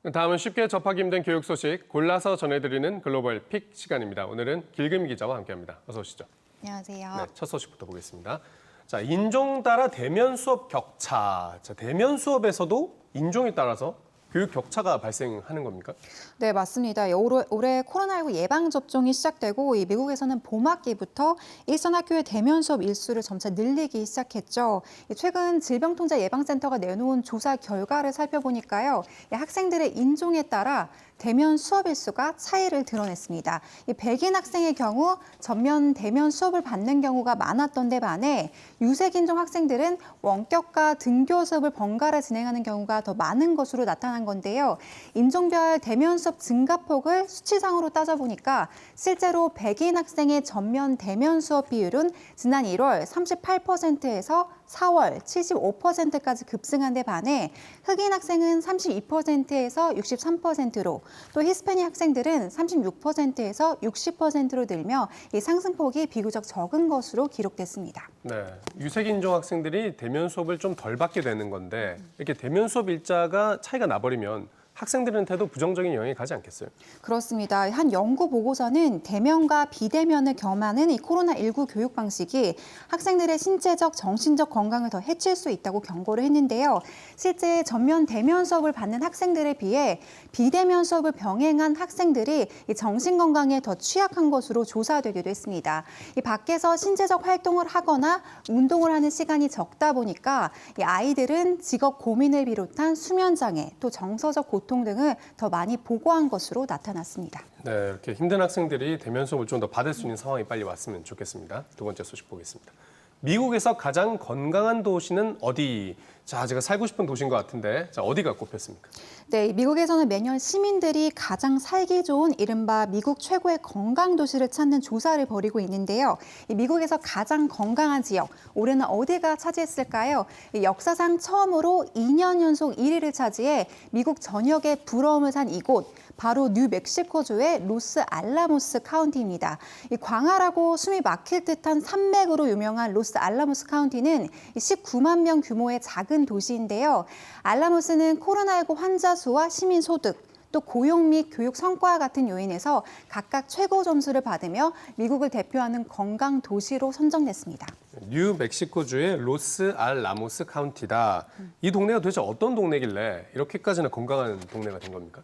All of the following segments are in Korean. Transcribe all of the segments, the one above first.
다음은 쉽게 접하기 힘든 교육 소식 골라서 전해드리는 글로벌 픽 시간입니다. 오늘은 길금 기자와 함께합니다. 어서 오시죠. 안녕하세요. 네, 첫 소식부터 보겠습니다. 자, 인종 따라 대면 수업 격차. 자, 대면 수업에서도 인종에 따라서 교육 격차가 발생하는 겁니까? 네, 맞습니다. 올해 코로나19 예방접종이 시작되고 미국에서는 봄학기부터 일선 학교의 대면 수업 일수를 점차 늘리기 시작했죠. 최근 질병통제예방센터가 내놓은 조사 결과를 살펴보니까요. 학생들의 인종에 따라 대면 수업 일수가 차이를 드러냈습니다. 백인 학생의 경우 전면 대면 수업을 받는 경우가 많았던 데 반해 유색인종 학생들은 원격과 등교 수업을 번갈아 진행하는 경우가 더 많은 것으로 나타난 건데요. 인종별 대면 수업 증가폭을 수치상으로 따져보니까 실제로 백인 학생의 전면 대면 수업 비율은 지난 1월 38%에서 4월 75%까지 급증한 데 반해 흑인 학생은 32%에서 63%로 또 히스패닉 학생들은 36%에서 60%로 늘며 이 상승폭이 비교적 적은 것으로 기록됐습니다. 네, 유색인종 학생들이 대면 수업을 좀 덜 받게 되는 건데 이렇게 대면 수업 일자가 차이가 나버리면 학생들한테도 부정적인 영향이 가지 않겠어요? 그렇습니다. 한 연구 보고서는 대면과 비대면을 겸하는 이 코로나19 교육 방식이 학생들의 신체적, 정신적 건강을 더 해칠 수 있다고 경고를 했는데요. 실제 전면 대면 수업을 받는 학생들에 비해 비대면 수업을 병행한 학생들이 이 정신 건강에 더 취약한 것으로 조사되기도 했습니다. 이 밖에서 신체적 활동을 하거나 운동을 하는 시간이 적다 보니까 이 아이들은 직업 고민을 비롯한 수면 장애, 또 정서적 고통 등을 더 많이 보고한 것으로 나타났습니다. 네, 이렇게 힘든 학생들이 대면 수업을 좀 더 받을 수 있는 상황이 빨리 왔으면 좋겠습니다. 두 번째 소식 보겠습니다. 미국에서 가장 건강한 도시는 어디? 자, 제가 살고 싶은 도시인 것 같은데, 자, 어디가 꼽혔습니까? 네, 미국에서는 매년 시민들이 가장 살기 좋은 이른바 미국 최고의 건강 도시를 찾는 조사를 벌이고 있는데요. 미국에서 가장 건강한 지역, 올해는 어디가 차지했을까요? 역사상 처음으로 2년 연속 1위를 차지해 미국 전역에 부러움을 산 이곳, 바로 뉴멕시코주의 로스알라모스 카운티입니다. 이 광활하고 숨이 막힐 듯한 산맥으로 유명한 로스알라모스 카운티는 19만 명 규모의 작은 도시인데요. 알라모스는 코로나19 환자 수와 시민 소득, 또 고용 및 교육 성과 같은 요인에서 각각 최고 점수를 받으며 미국을 대표하는 건강 도시로 선정됐습니다. 뉴멕시코주의 로스알라모스 카운티다. 이 동네가 도대체 어떤 동네길래 이렇게까지나 건강한 동네가 된 겁니까?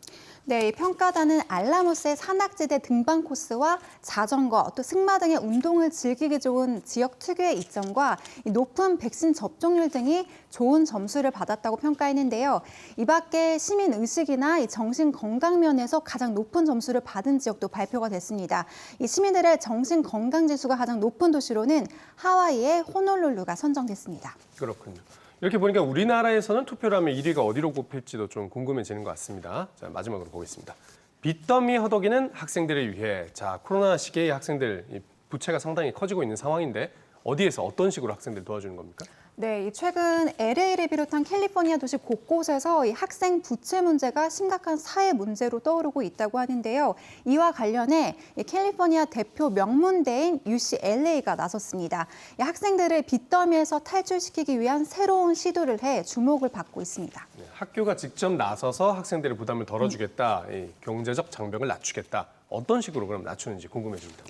네, 평가단은 알라모스의 산악지대 등반 코스와 자전거, 또 승마 등의 운동을 즐기기 좋은 지역 특유의 이점과 높은 백신 접종률 등이 좋은 점수를 받았다고 평가했는데요. 이 밖에 시민 의식이나 정신 건강 면에서 가장 높은 점수를 받은 지역도 발표가 됐습니다. 이 시민들의 정신 건강 지수가 가장 높은 도시로는 하와이의 호놀룰루가 선정됐습니다. 그렇군요. 이렇게 보니까 우리나라에서는 투표를 하면 1위가 어디로 꼽힐지도 좀 궁금해지는 것 같습니다. 자, 마지막으로 보겠습니다. 빚더미 허덕이는 학생들을 위해. 자, 코로나 시기에 학생들 부채가 상당히 커지고 있는 상황인데 어디에서 어떤 식으로 학생들 도와주는 겁니까? 네, 최근 LA를 비롯한 캘리포니아 도시 곳곳에서 이 학생 부채 문제가 심각한 사회 문제로 떠오르고 있다고 하는데요. 이와 관련해 캘리포니아 대표 명문대인 UCLA가 나섰습니다. 학생들을 빚더미에서 탈출시키기 위한 새로운 시도를 해 주목을 받고 있습니다. 네, 학교가 직접 나서서 학생들의 부담을 덜어주겠다, 이 경제적 장벽을 낮추겠다. 어떤 식으로 그럼 낮추는지 궁금해집니다.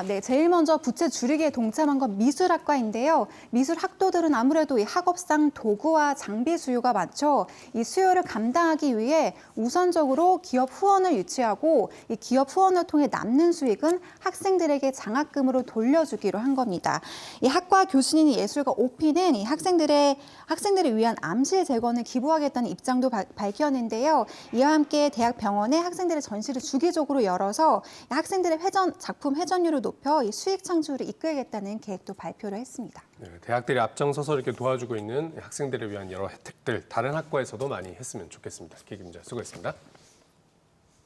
네, 제일 먼저 부채 줄이기에 동참한 건 미술학과인데요. 미술학도들은 아무래도 이 학업상 도구와 장비 수요가 많죠. 이 수요를 감당하기 위해 우선적으로 기업 후원을 유치하고 이 기업 후원을 통해 남는 수익은 학생들에게 장학금으로 돌려주기로 한 겁니다. 이 학과 교수인 예술가 오피는 이 학생들을 위한 암실 재건을 기부하겠다는 입장도 밝혔는데요. 이와 함께 대학 병원에 학생들의 전시를 주기적으로 열어서 학생들의 작품 회전율을 높여 이 수익 창출을 이끌겠다는 계획도 발표를 했습니다. 네, 대학들이 앞장서서 이렇게 도와주고 있는 학생들을 위한 여러 혜택들 다른 학과에서도 많이 했으면 좋겠습니다. 김 기자 수고했습니다.